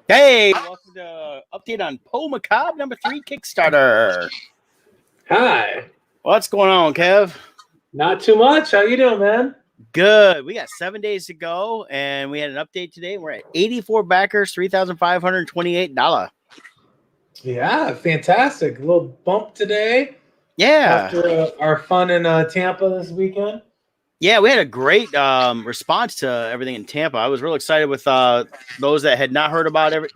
Hey, welcome to update on Poe Macabre #3 Kickstarter. Hi. What's going on, Kev? Not too much. How you doing, man? Good. We got 7 days to go, and we had an update today. We're at 84 backers, $3,528. Yeah, fantastic. A little bump today Yeah. after our fun in Tampa this weekend. Yeah, we had a great response to everything in Tampa. I was real excited with those that had not heard about it.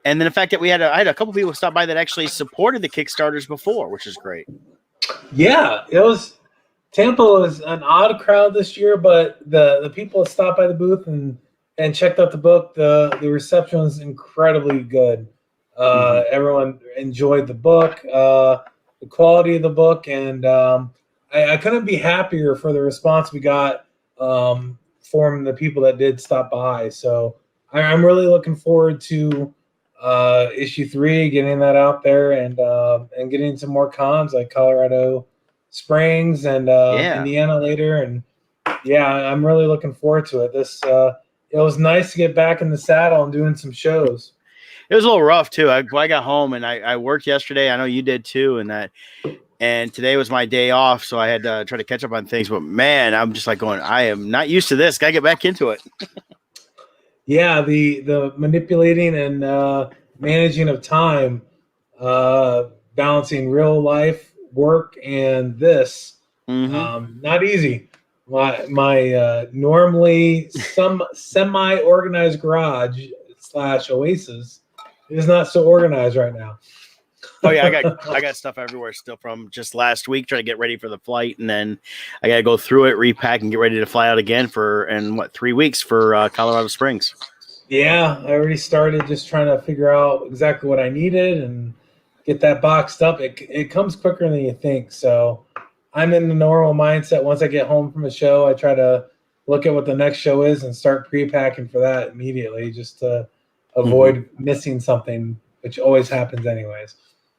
And then the fact that I had a couple people stop by that actually supported the Kickstarters before, which is great. Yeah, it was. Tampa was an odd crowd this year, but the people that stopped by the booth and checked out the book, the reception was incredibly good. Everyone enjoyed the book, the quality of the book, and I couldn't be happier for the response we got from the people that did stop by. So I'm really looking forward to issue 3, getting that out there and getting some more cons like Colorado Springs and Indiana later. And yeah, I'm really looking forward to it. It was nice to get back in the saddle and doing some shows. It was a little rough too. I got home and I worked yesterday. I know you did too, and today was my day off, so I had to try to catch up on things. But man, I'm just like going, I am not used to this. Gotta get back into it. Yeah, the manipulating and managing of time, balancing real life work and this, not easy. My normally some semi-organized garage / oasis is not so organized right now. Oh yeah, I got stuff everywhere still from just last week trying to get ready for the flight, and then I got to go through it, repack, and get ready to fly out again for 3 weeks for Colorado Springs. Yeah, I already started just trying to figure out exactly what I needed and get that boxed up. It comes quicker than you think. So I'm in the normal mindset. Once I get home from a show, I try to look at what the next show is and start pre-packing for that immediately, just to avoid missing something, which always happens anyways.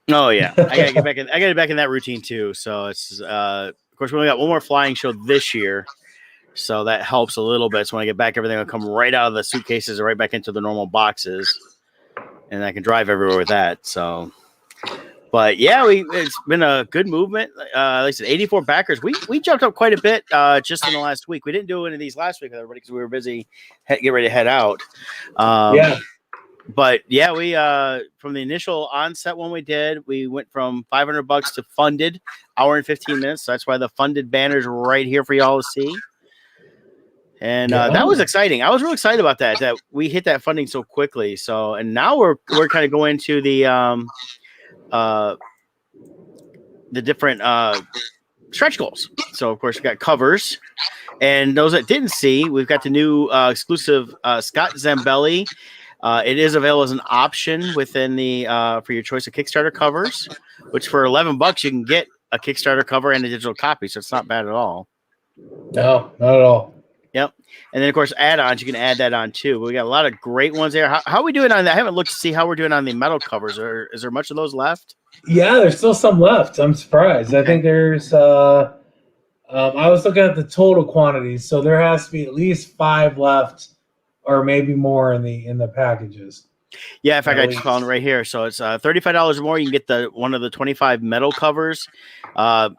Oh yeah, I gotta get back in. I gotta get back in that routine too. So it's of course we only got one more flying show this year, so that helps a little bit. So when I get back, everything will come right out of the suitcases and right back into the normal boxes, and I can drive everywhere with that. So, but yeah, it's been a good movement. Like I said, 84 backers. We jumped up quite a bit just in the last week. We didn't do any of these last week with everybody because we were busy get ready to head out. Yeah. But yeah, we from the initial onset one we did, we went from $500 to funded, hour and 15 minutes. So that's why the funded banner's right here for y'all to see. And that was exciting. I was real excited about that we hit that funding so quickly. So and now we're kind of going to the different stretch goals. So of course we got covers, and those that didn't see, we've got the new exclusive Scott Zambelli. It is available as an option within the for your choice of Kickstarter covers, which for $11 you can get a Kickstarter cover and a digital copy, so it's not bad at all. No, not at all. Yep. And then of course add-ons, you can add that on too. We got a lot of great ones there. How are we doing on that? I haven't looked to see how we're doing on the metal covers. Is there much of those left? Yeah, there's still some left. I'm surprised. Okay. I think there's I was looking at the total quantities, so there has to be at least 5 left, or maybe more in the packages. Yeah, in fact, I just found it right here. So it's $35 or more. You can get one of the 25 metal covers.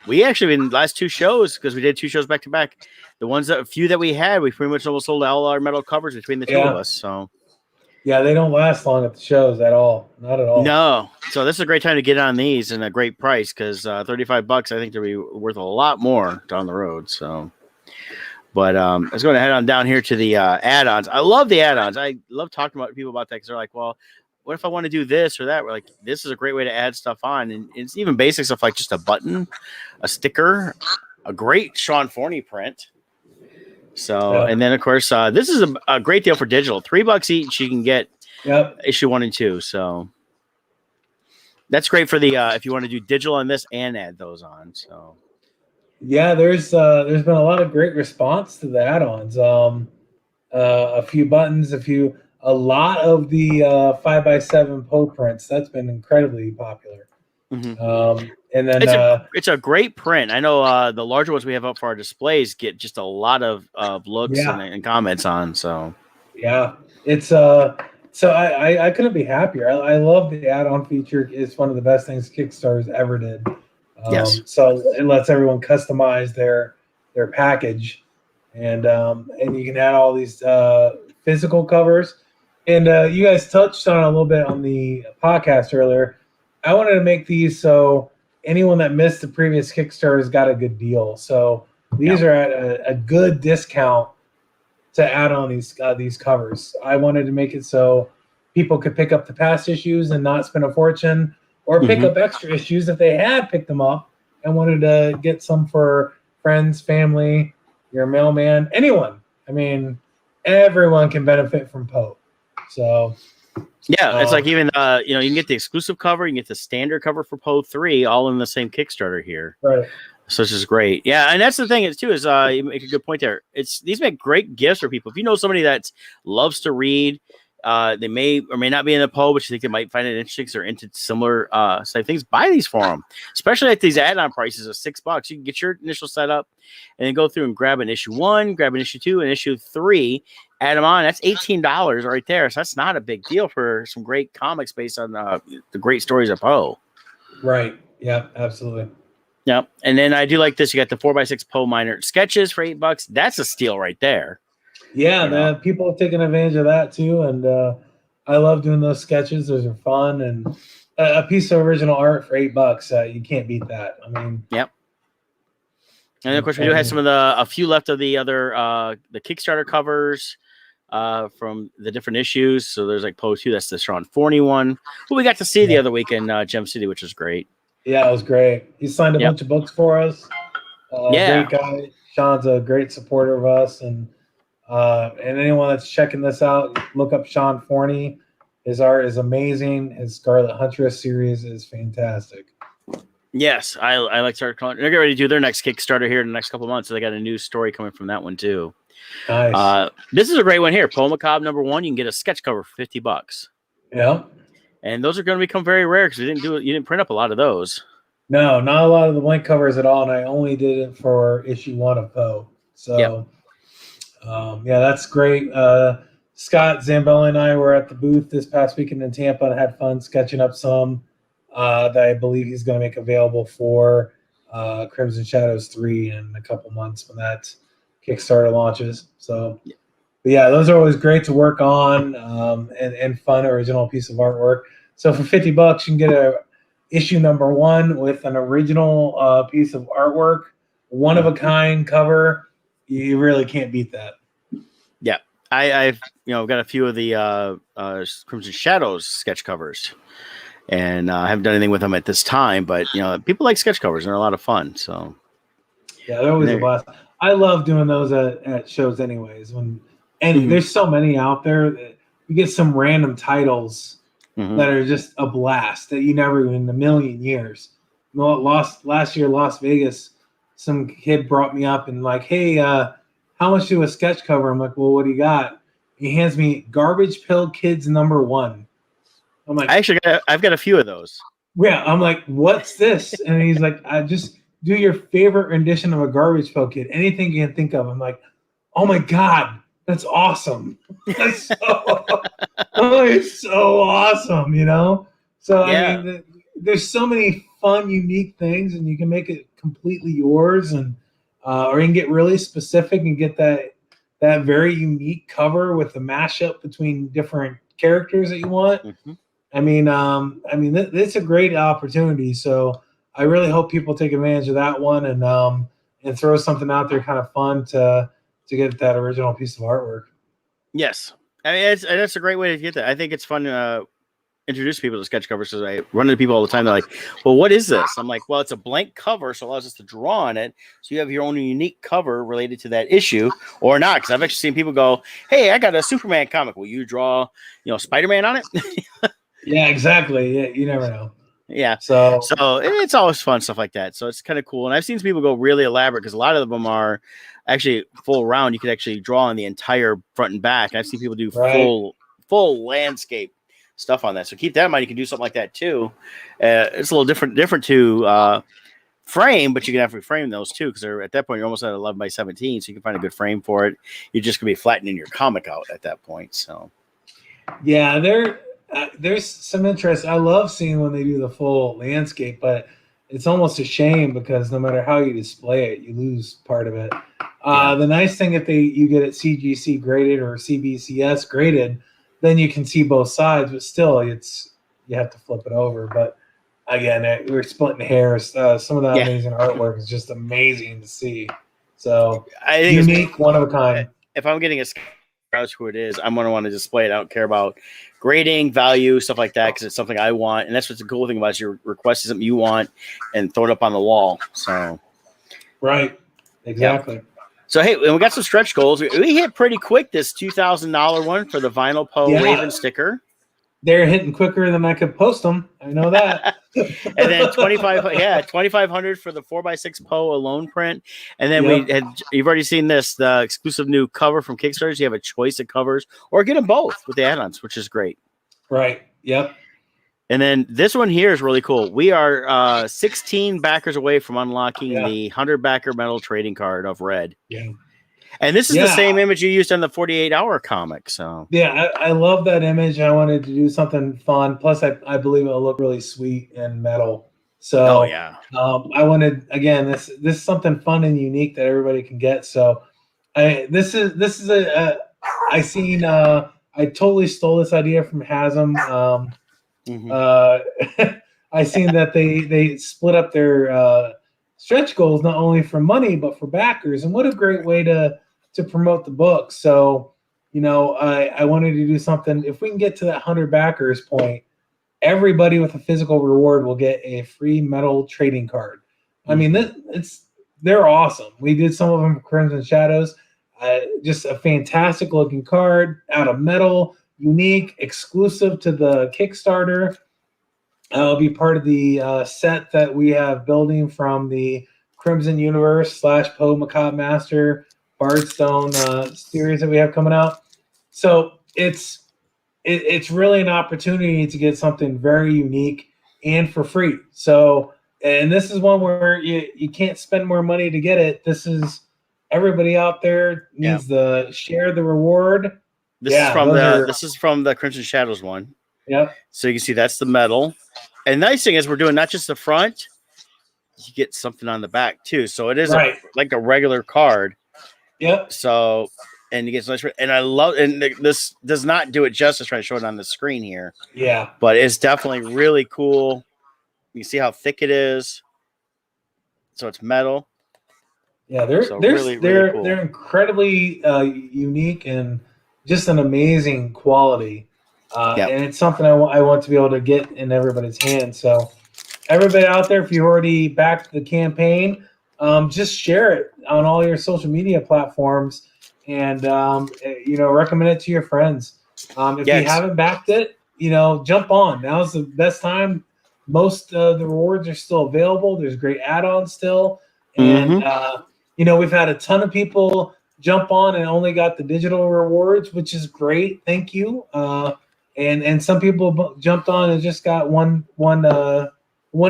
We actually in the last 2 shows, because we did 2 shows back to back. The few that we had, we pretty much almost sold all our metal covers between the 2 of us. So yeah, they don't last long at the shows at all. Not at all. No. So this is a great time to get on these and a great price, because $35, I think they'll be worth a lot more down the road. So. But let's go ahead on down here to the add-ons. I love the add-ons. I love talking about people about that, because they're like, well, what if I want to do this or that? We're like, this is a great way to add stuff on. And it's even basic stuff like just a button, a sticker, a great Sean Forney print. So, and then, of course, this is a great deal for digital. $3 each, you can get issue 1 and 2. So that's great for the if you want to do digital on this and add those on. So. Yeah, there's been a lot of great response to the add-ons. A few buttons, a lot of the 5x7 Poe prints. That's been incredibly popular. And then it's a great print. I know the larger ones we have up for our displays get just a lot of looks and comments on. So yeah, it's So I couldn't be happier. I love the add-on feature. It's one of the best things Kickstarter's ever did. Yes. So it lets everyone customize their package, and you can add all these physical covers. And you guys touched on it a little bit on the podcast earlier. I wanted to make these so anyone that missed the previous Kickstarter's got a good deal. So these are at a good discount to add on these covers. I wanted to make it so people could pick up the past issues and not spend a fortune, or pick up extra issues if they had picked them up and wanted to get some for friends, family, your mailman, anyone. I mean, everyone can benefit from Poe. So Yeah, it's like even you can get the exclusive cover, you can get the standard cover for Poe 3, all in the same Kickstarter here. right. So this is great. Yeah, and that's the thing is too is you make a good point there. These make great gifts for people. If you know somebody that loves to read, they may or may not be in the Poe, but you think they might find it interesting because they're into similar type things. Buy these for them, especially at these add-on prices of $6. You can get your initial setup and then go through and grab an issue 1, grab an issue 2, and issue 3. Add them on. That's $18 right there. So that's not a big deal for some great comics based on the great stories of Poe. Right. Yeah, absolutely. Yep. And then I do like this. You got the 4x6 Poe Minor sketches for $8. That's a steal right there. Yeah, people have taken advantage of that too, and I love doing those sketches. Those are fun, and a piece of original art for $8, you can't beat that. I mean, yep. And then, of course, we do have a few left of the other the Kickstarter covers from the different issues. So there's like Poe 2, that's the Sean Forney one, who we got to see the other week in Gem City, which was great. Yeah, it was great. He signed a bunch of books for us. Great guy. Sean's a great supporter of us, and anyone that's checking this out, look up Sean Forney. His art is amazing. His Scarlet Huntress series is fantastic. Yes, I like Scarlet Huntress. They're getting ready to do their next Kickstarter here in the next couple of months, so they got a new story coming from that one too. Nice. This is a great one here. Poe Macabre #1. You can get a sketch cover for $50. Yeah. And those are going to become very rare because you didn't print up a lot of those. No, not a lot of the blank covers at all, and I only did it for issue 1 of Poe. So, yeah, that's great. Scott Zambelli and I were at the booth this past weekend in Tampa and had fun sketching up some that I believe he's going to make available for Crimson Shadows 3 in a couple months when that Kickstarter launches. So, but yeah, those are always great to work on and fun original piece of artwork. So for $50, you can get a issue number 1 with an original piece of artwork, one of a kind cover. You really can't beat that. Yeah, I've got a few of the Crimson Shadows sketch covers, and I haven't done anything with them at this time. But people like sketch covers, and they're a lot of fun. So yeah, they're always a blast. I love doing those at shows, anyways. There's so many out there that you get some random titles that are just a blast that you never even in a million years. Last year, Las Vegas, some kid brought me up and like, hey, how much do a sketch cover? I'm like, well, what do you got? He hands me Garbage Pail Kids #1. I'm like, I've got a few of those. Yeah, I'm like, what's this? And he's like, I just do your favorite rendition of a Garbage Pail Kid, anything you can think of. I'm like, oh my God, that's awesome. That's it's so awesome, So I mean, there's so many fun, unique things, and you can make it completely yours, and or you can get really specific and get that very unique cover with the mashup between different characters that you want. I mean, it's a great opportunity. So I really hope people take advantage of that one and throw something out there kind of fun to get that original piece of artwork. Yes, I mean that's a great way to get that. I think it's fun to introduce people to sketch covers. So I run into people all the time. They're like, "Well, what is this?" I'm like, "Well, it's a blank cover, so it allows us to draw on it. So you have your own unique cover related to that issue, or not." Because I've actually seen people go, "Hey, I got a Superman comic. Will you draw, Spider-Man on it?" Yeah, exactly. Yeah, you never know. Yeah. So it's always fun stuff like that. So it's kind of cool. And I've seen some people go really elaborate because a lot of them are actually full round. You could actually draw on the entire front and back. I've seen people do full landscape stuff on that. So keep that in mind. You can do something like that too. It's a little different to frame, but you can have to frame those too because at that point you're almost at 11x17, so you can find a good frame for it. You're just gonna be flattening your comic out at that point. So Yeah, there's some interest. I love seeing when they do the full landscape, but it's almost a shame because no matter how you display it, you lose part of it. Yeah. The nice thing if you get it CGC graded or CBCS graded, then you can see both sides. But still, you have to flip it over. But again, we're splitting hairs. Some of that Yeah. amazing artwork is just amazing to see. So I think unique, one of a kind. if I'm getting a scratch who it is, I'm going to want to display it. I don't care about grading, value, stuff like that, because it's something I want. And that's what's the cool thing about it, is you're requesting something you want and throw it up on the wall. So, Right. Exactly. Yeah. So, hey, we got some stretch goals. We hit pretty quick this $2,000 one for the vinyl Poe Raven sticker. They're hitting quicker than I could post them. I know that. And then 2,500 for the 4x6 Poe alone print. And then you've already seen this, the exclusive new cover from Kickstarter. You have a choice of covers, or get them both with the add-ons, which is great. Right. Yep. And then this one here is really cool. We are 16 backers away from unlocking the 100 backer metal trading card of red. Yeah. And this is the same image you used on the 48-hour comic. So yeah, I love that image. I wanted to do something fun. Plus, I believe it'll look really sweet and metal. So I wanted, again, this is something fun and unique that everybody can get. So I totally stole this idea from Hasm. I seen that they split up their stretch goals not only for money but for backers, and what a great way to promote the book. So, I wanted to do something. If we can get to that 100 backers point, everybody with a physical reward will get a free metal trading card. I mean, they're awesome. We did some of them for Crimson Shadows. Just a fantastic looking card out of metal, unique, exclusive to the Kickstarter. It'll be part of the set that we have building from the Crimson Universe / Poe Macabre Master Bardstone series that we have coming out. So it's really an opportunity to get something very unique and for free. So, and this is one where you can't spend more money to get it. This is everybody out there needs to share the reward. This is from the Crimson Shadows one. Yep. So you can see that's the metal. And the nice thing is we're doing not just the front, you get something on the back too. So it is like a regular card. Yep. So, and you get some nice, and I love, and this does not do it justice trying to show it on the screen here. Yeah. But it's definitely really cool. You see how thick it is. So it's metal. Yeah, they're cool. They're incredibly unique and just an amazing quality. And it's something I want to be able to get in everybody's hands. So everybody out there, if you already backed the campaign, just share it on all your social media platforms and, recommend it to your friends. If you haven't backed it, jump on. Now's the best time. Most of the rewards are still available. There's great add-ons still. And, we've had a ton of people jump on and only got the digital rewards, which is great. Thank you. And some people jumped on and just got one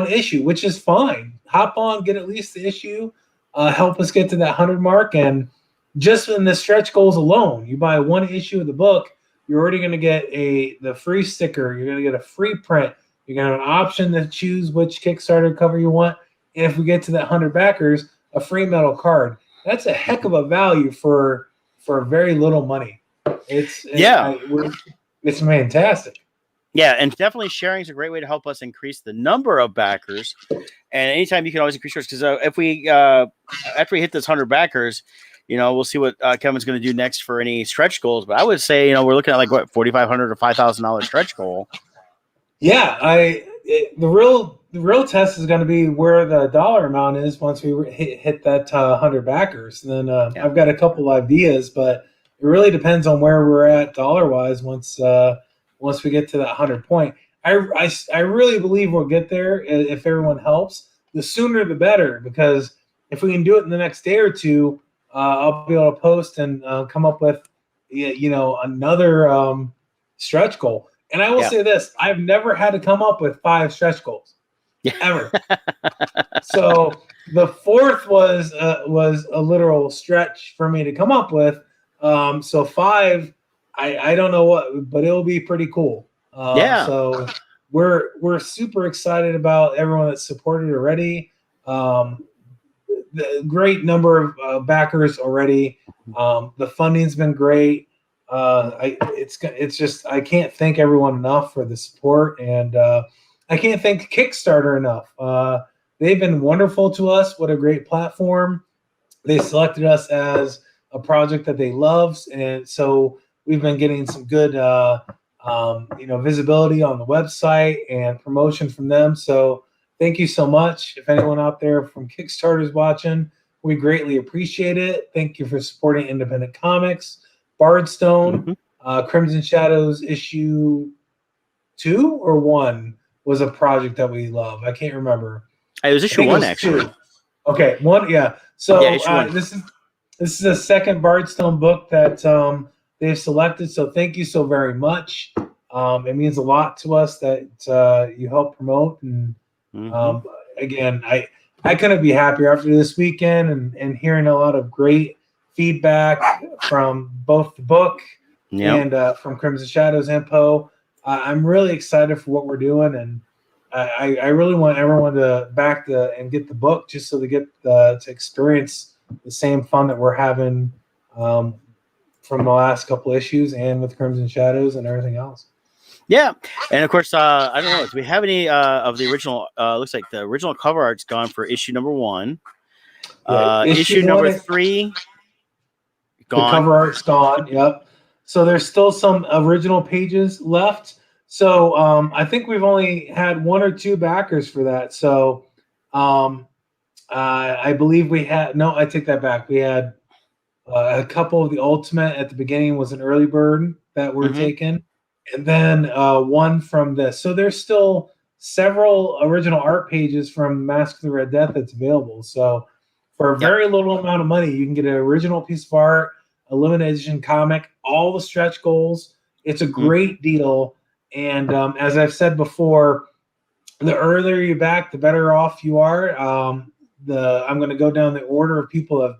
issue, which is fine. Hop on, get at least the issue, help us get to that 100 mark. And just in the stretch goals alone, you buy one issue of the book, you're already going to get the free sticker. You're going to get a free print. You're going to have an option to choose which Kickstarter cover you want. And if we get to that 100 backers, a free metal card. That's a heck of a value for very little money. It's fantastic. Yeah, and definitely sharing is a great way to help us increase the number of backers. And anytime you can always increase yours, because if we after we hit this 100 backers, we'll see what Kevin's going to do next for any stretch goals. But I would say, we're looking at like what $4,500 to $5,000 stretch goal. Yeah, the real test is going to be where the dollar amount is once we hit that 100 backers. And then I've got a couple ideas, but it really depends on where we're at dollar wise once we get to that 100 point. I really believe we'll get there if everyone helps. The sooner the better, because if we can do it in the next day or two, I'll be able to post and come up with another stretch goal. And I will say this: I've never had to come up with 5 stretch goals, ever. So the fourth was a literal stretch for me to come up with. So 5, I don't know what, but it'll be pretty cool. Yeah. So we're super excited about everyone that's supported already. The great number of backers already. The funding's been great. It's just I can't thank everyone enough for the support, and I can't thank Kickstarter enough. They've been wonderful to us. What a great platform! They selected us as a project that they love, and so we've been getting some good, visibility on the website and promotion from them. So thank you so much. If anyone out there from Kickstarter is watching, we greatly appreciate it. Thank you for supporting independent comics. Bardstone, Crimson Shadows issue 2 or 1 was a project that we love. I can't remember. It was issue 1 actually. 2. Okay, 1, yeah. So yeah, this is a second Bardstone book that they've selected. So thank you so very much. It means a lot to us that you help promote. And again, I couldn't be happier after this weekend and hearing a lot of great feedback from both the book and from Crimson Shadows and Poe. I'm really excited for what we're doing, and I really want everyone to back and get the book just so they get to experience the same fun that we're having from the last couple issues and with Crimson Shadows and everything else. Yeah, and of course, I don't know. Do we have any of the original? Looks like the original cover art's gone for issue number 1. Issue number 3 gone. The cover art's gone. Yep. So there's still some original pages left. So I think we've only had 1 or 2 backers for that. So I believe we had. No, I take that back. We had a couple of the Ultimate at the beginning was an early bird that were taken. And then 1 from this. So there's still several original art pages from Mask of the Red Death that's available. So for a very little amount of money, you can get an original piece of art, a limited edition comic, all the stretch goals. It's a great deal. And as I've said before, the earlier you back, the better off you are. I'm going to go down the order of people of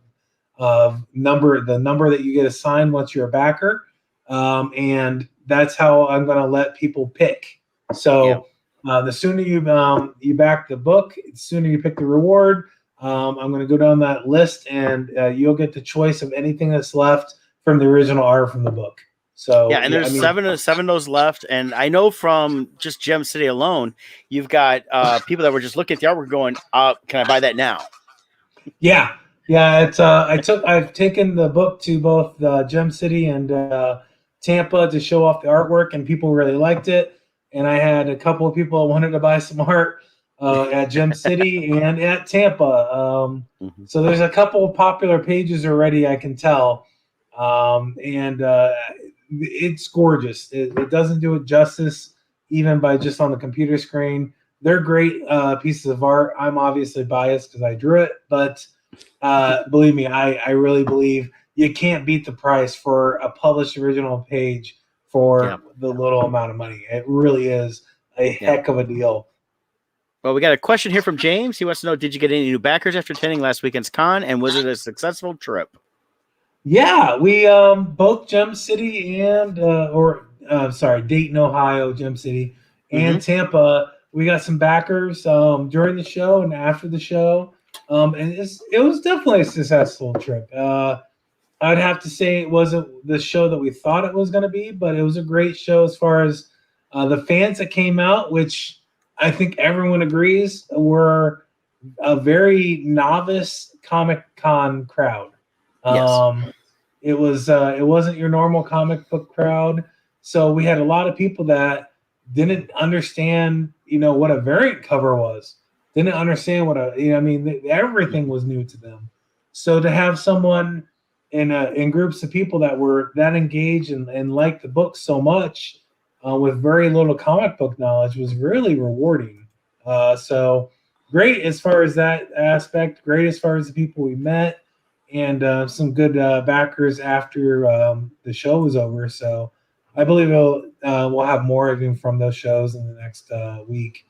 the number that you get assigned once you're a backer. And that's how I'm going to let people pick. So the sooner you back the book, the sooner you pick the reward. I'm going to go down that list, and you'll get the choice of anything that's left from the original art from the book. So and there's seven of those left, and I know from just Gem City alone, you've got people that were just looking at the artwork going, "Can I buy that now?" Yeah. It's I've taken the book to both Gem City and Tampa to show off the artwork, and people really liked it. And I had a couple of people that wanted to buy some art at Gem City and at Tampa. So there's a couple of popular pages already, I can tell. And it's gorgeous. It doesn't do it justice, even by just on the computer screen. They're great pieces of art. I'm obviously biased because I drew it, but believe me, I really believe you can't beat the price for a published original page for the little amount of money. It really is a heck of a deal. Well, we got a question here from James. He wants to know, did you get any new backers after attending last weekend's con, and was it a successful trip? Yeah, we both Gem City and Dayton, Ohio, Gem City, and Tampa. We got some backers during the show and after the show, and it was definitely a successful trip. I'd have to say it wasn't the show that we thought it was going to be, but it was a great show as far as the fans that came out, which I think everyone agrees were a very novice Comic Con crowd. It wasn't your normal comic book crowd. So we had a lot of people that didn't understand, what a variant cover was. Didn't understand what everything was new to them. So to have someone in groups of people that were that engaged and liked the book so much with very little comic book knowledge was really rewarding. So great as far as that aspect. Great as far as the people we met. And some good backers after the show was over. So I believe we'll have more of them from those shows in the next week.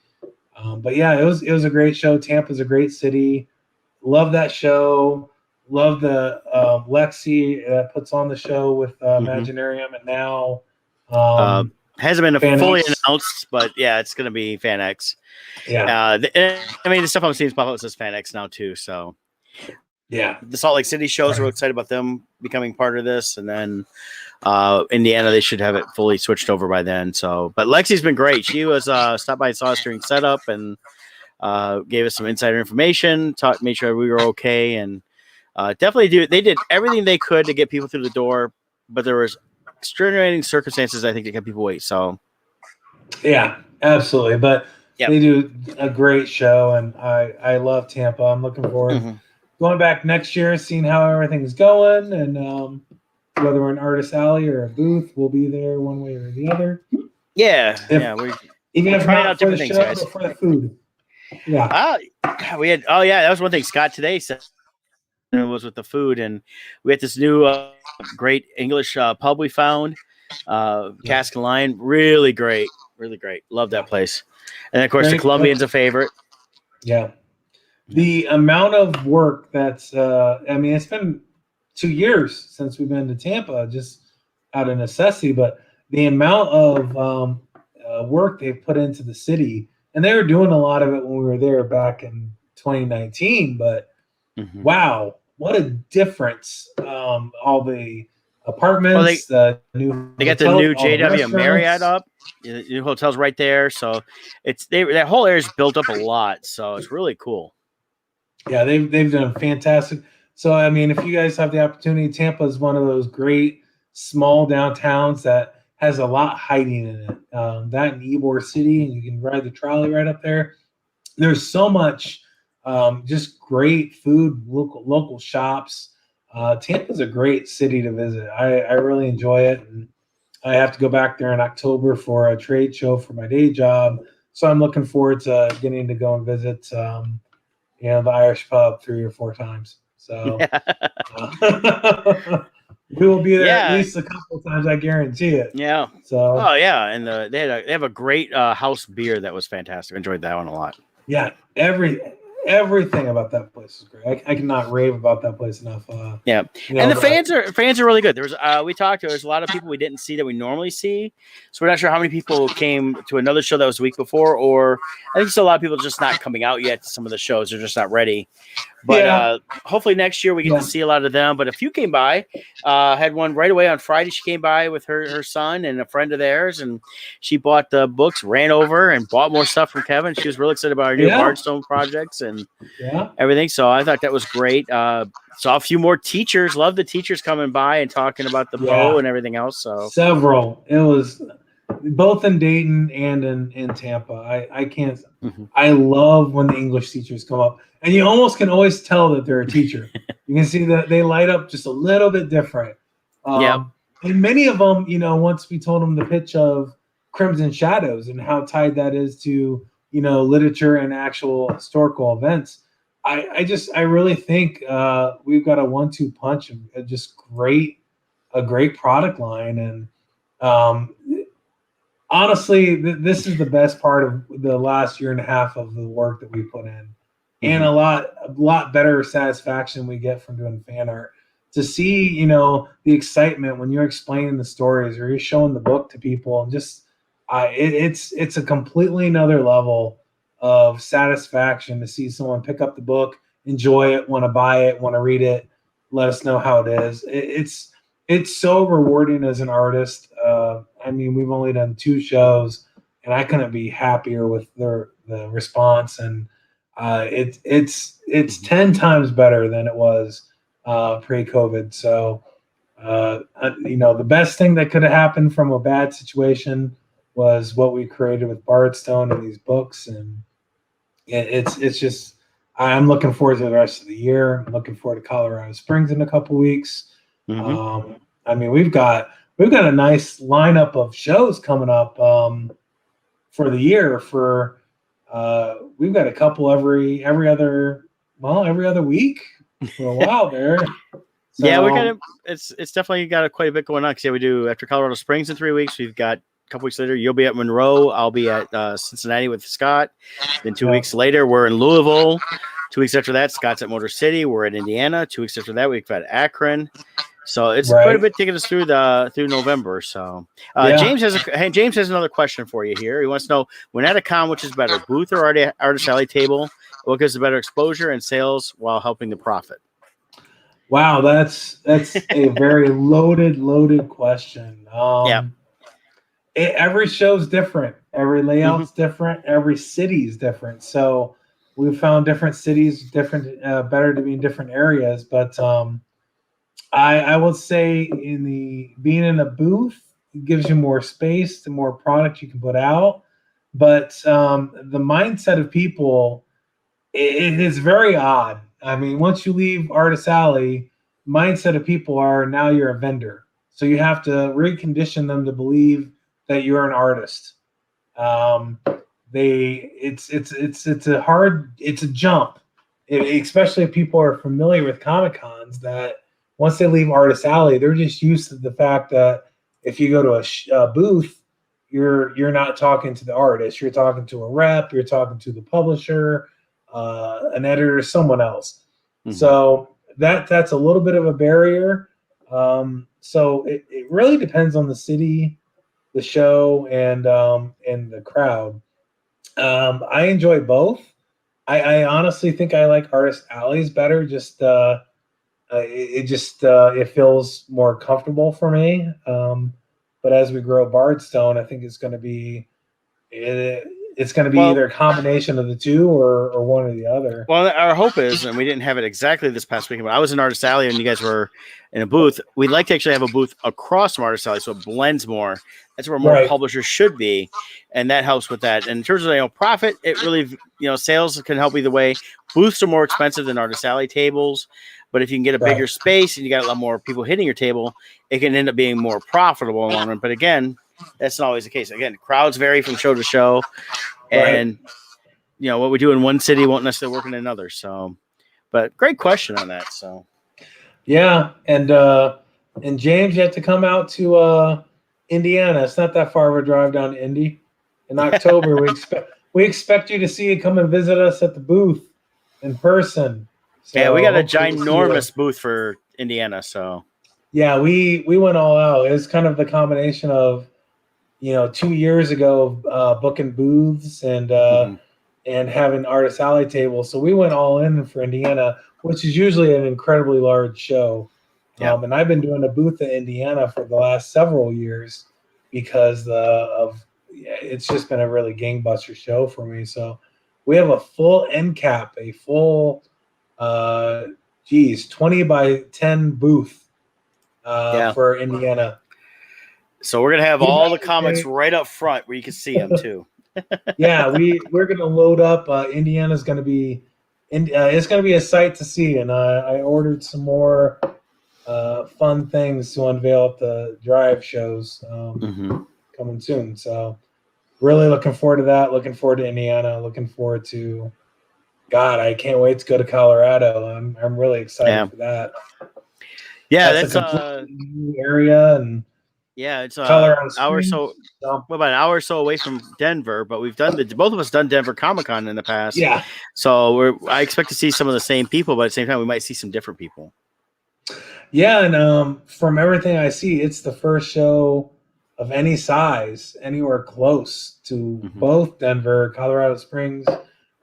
But yeah, it was a great show. Tampa's a great city. Love that show. love the Lexi that puts on the show with Mm-hmm. Imaginarium, and now Uh, hasn't been Fan fully X. announced, but yeah, it's going to be Fan X. Yeah, I mean, the stuff I'm seeing is pop up says Fan X now too. So yeah, the Salt Lake City shows, we're excited about them becoming part of this, and then Indiana, they should have it fully switched over by then. So, but Lexi's been great. She was stopped by and saw us during setup and gave us some insider information, made sure we were okay, and definitely they did everything they could to get people through the door, but there was extenuating circumstances I think that kept people wait. So yeah, absolutely. But yep. they do a great show, and I love Tampa. I'm looking forward going back next year, seeing how everything's going, and whether we're in Artist Alley or a booth, we'll be there one way or the other. Yeah, We're trying not out for the different things, show, guys. but for the food. Yeah. We had that was one thing Scott today said was with the food, and we had this new great English pub we found, Cask and Lion, really great, love that place, and of course the Colombian's a favorite. Yeah. The amount of work that's I mean, it's been 2 years since we've been to Tampa, just out of necessity, but the amount of work they've put into the city, and they were doing a lot of it when we were there back in 2019, but wow, what a difference. All the apartments, they got the new JW Marriott up, the new hotel's right there, so that whole area's built up a lot, so it's really cool. Yeah, they've done fantastic. So I mean, if you guys have the opportunity, Tampa is one of those great small downtowns that has a lot hiding in it. That in Ybor City, and you can ride the trolley right up there. There's so much, just great food, local shops. Tampa's a great city to visit. I really enjoy it, and I have to go back there in October for a trade show for my day job. So I'm looking forward to getting to go and visit. The Irish pub 3 or 4 times. So we will be there at least a couple of times. I guarantee it. Yeah. So. Oh yeah, and they have a great house beer that was fantastic. Enjoyed that one a lot. Yeah, everything about that place is great. I cannot rave about that place enough. Yeah, and the fans are really good. There was there's a lot of people we didn't see that we normally see, so we're not sure how many people came to another show that was the week before, or I think still a lot of people just not coming out yet to some of the shows. They're just not ready. But hopefully next year we get to see a lot of them. But a few came by. Had one right away on Friday. She came by with her son and a friend of theirs, and she bought the books, ran over, and bought more stuff from Kevin. She was really excited about our new Bardstone projects and everything. So I thought that was great. Saw a few more teachers. Love the teachers coming by and talking about the Poe and everything else. So several. It was both in Dayton and in Tampa. I can't. I love when the English teachers come up, and you almost can always tell that they're a teacher. You can see that they light up just a little bit different. And many of them, once we told them the pitch of Crimson Shadows and how tied that is to literature and actual historical events, I really think we've got a 1-2 punch of just a great product line. And honestly, this is the best part of the last year and a half of the work that we put in, and a lot better satisfaction we get from doing fan art. To see, the excitement when you're explaining the stories or you're showing the book to people, and just it's a completely another level of satisfaction to see someone pick up the book, enjoy it, want to buy it, want to read it, let us know how it is. It's so rewarding as an artist. I mean, we've only done 2 shows, and I couldn't be happier with the response. And it's 10 times better than it was pre-COVID. So, the best thing that could have happened from a bad situation was what we created with Bardstone and these books. And it's just, I'm looking forward to the rest of the year. I'm looking forward to Colorado Springs in a couple weeks. I mean, we've got a nice lineup of shows coming up for the year. We've got a couple every other week for a while there. So, yeah, we're kind of it's definitely got quite a bit going on. Because we do after Colorado Springs in 3 weeks. We've got a couple weeks later, you'll be at Monroe. I'll be at Cincinnati with Scott. Then 2 weeks later, we're in Louisville. 2 weeks after that, Scott's at Motor City. We're at Indiana. 2 weeks after that, we've got Akron. So it's quite a bit taking us through November. So James has another question for you here. He wants to know, when at a con, which is better, booth or artist alley table? What gives the better exposure and sales while helping the profit? Wow, that's a very loaded question. Every show's different. Every layout's different. Every city's different. So we've found different cities different better to be in different areas. But I would say being in a booth gives you more space, the more product you can put out. But the mindset of people, it is very odd. I mean, once you leave Artist Alley, mindset of people are now you're a vendor. So you have to recondition them to believe that you're an artist. It's a jump, especially if people are familiar with Comic Cons, that once they leave Artist Alley, they're just used to the fact that if you go to a booth, you're not talking to the artist, you're talking to a rep, you're talking to the publisher, an editor, someone else. So that's a little bit of a barrier. So it really depends on the city, the show, and the crowd. I enjoy both. I honestly think I like Artist Alleys better. Just it feels more comfortable for me. But as we grow Bardstone, I think it's going to be either a combination of the two or one or the other. Well, our hope is, and we didn't have it exactly this past weekend, but I was in Artist Alley and you guys were in a booth. We'd like to actually have a booth across from Artist Alley so it blends more. That's where more publishers should be, and that helps with that. And in terms of profit, it really sales can help either way. Booths are more expensive than Artist Alley tables, but if you can get a bigger space and you got a lot more people hitting your table, it can end up being more profitable in the long run. But again, that's not always the case. Again, crowds vary from show to show, and what we do in one city won't necessarily work in another. So, but great question on that. So, yeah, and James, you have to come out to Indiana. It's not that far of a drive down to Indy. In October, we expect you to come and visit us at the booth in person. So yeah, we got a ginormous booth for Indiana. So yeah, we went all out. It was kind of the combination of 2 years ago booking booths and having Artist Alley tables. So we went all in for Indiana, which is usually an incredibly large show. And I've been doing a booth in Indiana for the last several years because it's just been a really gangbuster show for me. So we have a full end cap, a full 20 by 10 booth for Indiana. So we're gonna have all the comics right up front where you can see them too. Yeah, we're gonna load up. Indiana's gonna be, it's gonna be a sight to see, and I ordered some more fun things to unveil at the drive shows coming soon. So really looking forward to that. Looking forward to Indiana. Looking forward to, God, I can't wait to go to Colorado. I'm really excited for that. Yeah, that's a new area, and it's Colorado hour so. Well, about an hour or so away from Denver, but we've done both of us done Denver Comic-Con in the past. Yeah. So I expect to see some of the same people, but at the same time, we might see some different people. Yeah, and from everything I see, it's the first show of any size anywhere close to both Denver, Colorado Springs,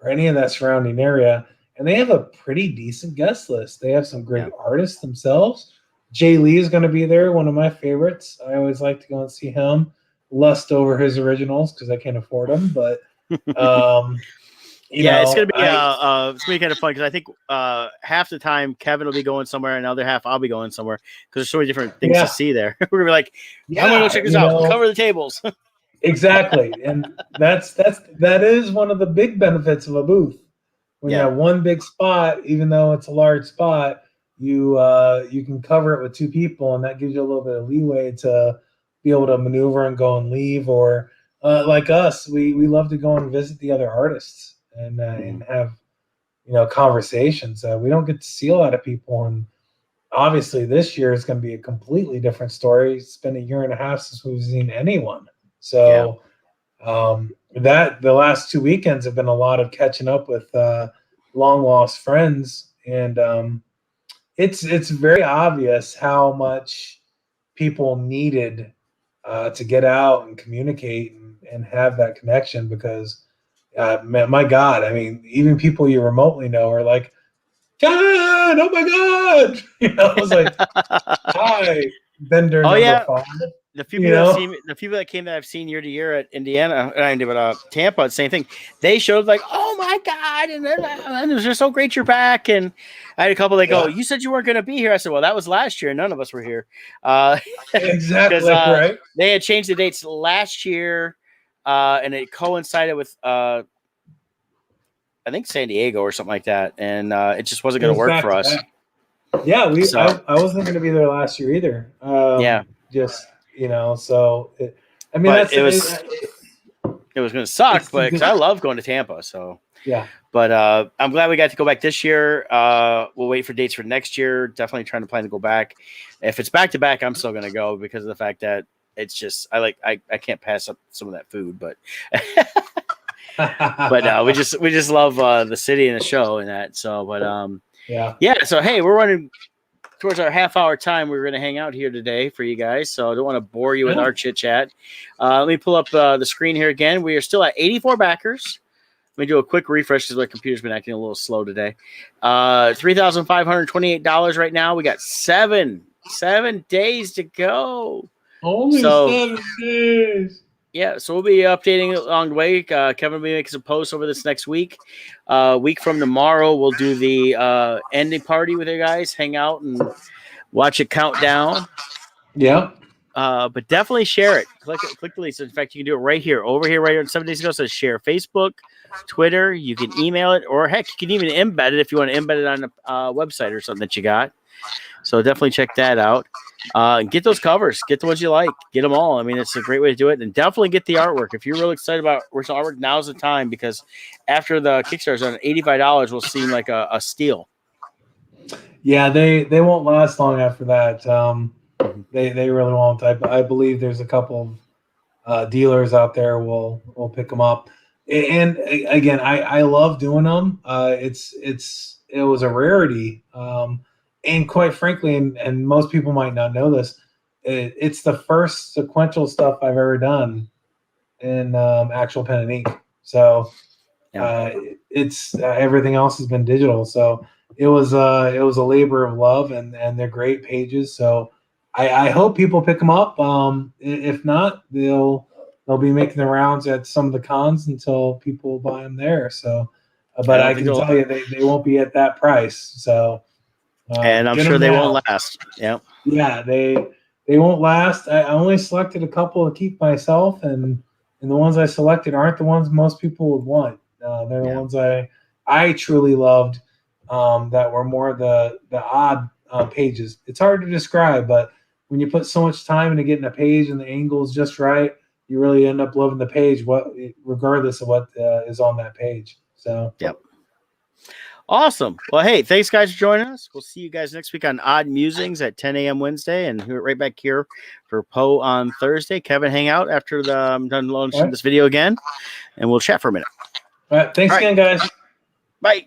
or any of that surrounding area. And they have a pretty decent guest list. They have some great artists themselves. Jay Lee is going to be there, one of my favorites. I always like to go and see him. Lust over his originals because I can't afford them, but it's gonna be kind of fun because I think half the time Kevin will be going somewhere and the other half I'll be going somewhere because there's so many different things to see there. We're gonna be like, I'm gonna go check this out. Cover the tables. Exactly, and that is one of the big benefits of a booth. When you have one big spot, even though it's a large spot, you can cover it with two people, and that gives you a little bit of leeway to be able to maneuver and go and leave. Or like us, we love to go and visit the other artists and have conversations. We don't get to see a lot of people, and obviously this year is going to be a completely different story. It's been a year and a half since we've seen anyone. So that the last 2 weekends have been a lot of catching up with long lost friends, and it's very obvious how much people needed to get out and communicate and have that connection because man, my God, I mean, even people you remotely know are like, God, oh my God, I was like, hi, vendor Oh number yeah, 5, the few you people that know. see me, the people that came that I've seen year to year at Indiana, but Tampa, same thing. They showed like, oh my God, and it was just so great you're back. And I had a couple that go, you said you weren't going to be here. I said, well, that was last year. None of us were here, because Exactly right. they had changed the dates last year, and it coincided with I think San Diego or something like that, and it just wasn't It going to was work back for to us. back. Yeah, So I wasn't going to be there last year either. yeah, Just so I mean but that's it was going to suck, it's but because I love going to Tampa, so. yeah. But I'm glad we got to go back this year. We'll wait for dates for next year. Definitely trying to plan to go back. If it's back to back, I'm still going to go because of the fact that it's just I can't pass up some of that food, but we just love the city and the show and that. So, but yeah. So hey, we're running towards our half-hour time. We're going to hang out here today for you guys, so I don't want to bore you with our chit chat. Let me pull up the screen here again. We are still at 84 backers. Let me do a quick refresh because my computer's been acting a little slow today. $3,528 right now. We got seven days to go. Only 7 days. Yeah, so we'll be updating along the way. Kevin will be making some posts over this next week. Week from tomorrow, we'll do the ending party with you guys, hang out and watch it count down. Yeah. But definitely share it. Click the links. In fact, you can do it right here, over here, right here. 7 days ago, it says share Facebook, Twitter. You can email it, or heck, you can even embed it if you want to embed it on a website or something that you got. So definitely check that out. And get those covers. Get the ones you like. Get them all. I mean, it's a great way to do it. And definitely get the artwork. If you're really excited about original artwork, now's the time because after the Kickstarter's on, $85 will seem like a steal. Yeah, they won't last long after that. They really won't. I believe there's a couple of dealers out there will pick them up. And again, I love doing them. It was a rarity. And quite frankly, and most people might not know this, it's the first sequential stuff I've ever done in actual pen and ink. So it's everything else has been digital. So it was a labor of love, and they're great pages. So I hope people pick them up. If not, they'll be making the rounds at some of the cons until people buy them there. So, but I can tell you they won't be at that price. So. And I'm sure they won't last. Yeah. Yeah, they won't last. I only selected a couple to keep myself, and the ones I selected aren't the ones most people would want. They're the ones I truly loved, that were more the odd pages. It's hard to describe, but when you put so much time into getting a page and the angles just right, you really end up loving the page, regardless of what is on that page. So. Yep. Awesome. Well, hey, thanks guys for joining us. We'll see you guys next week on Odd Musings at 10 a.m. Wednesday, and right back here for Poe on Thursday. Kevin, hang out after I'm done launching this video again, and we'll chat for a minute. All right. Thanks again, guys. Bye.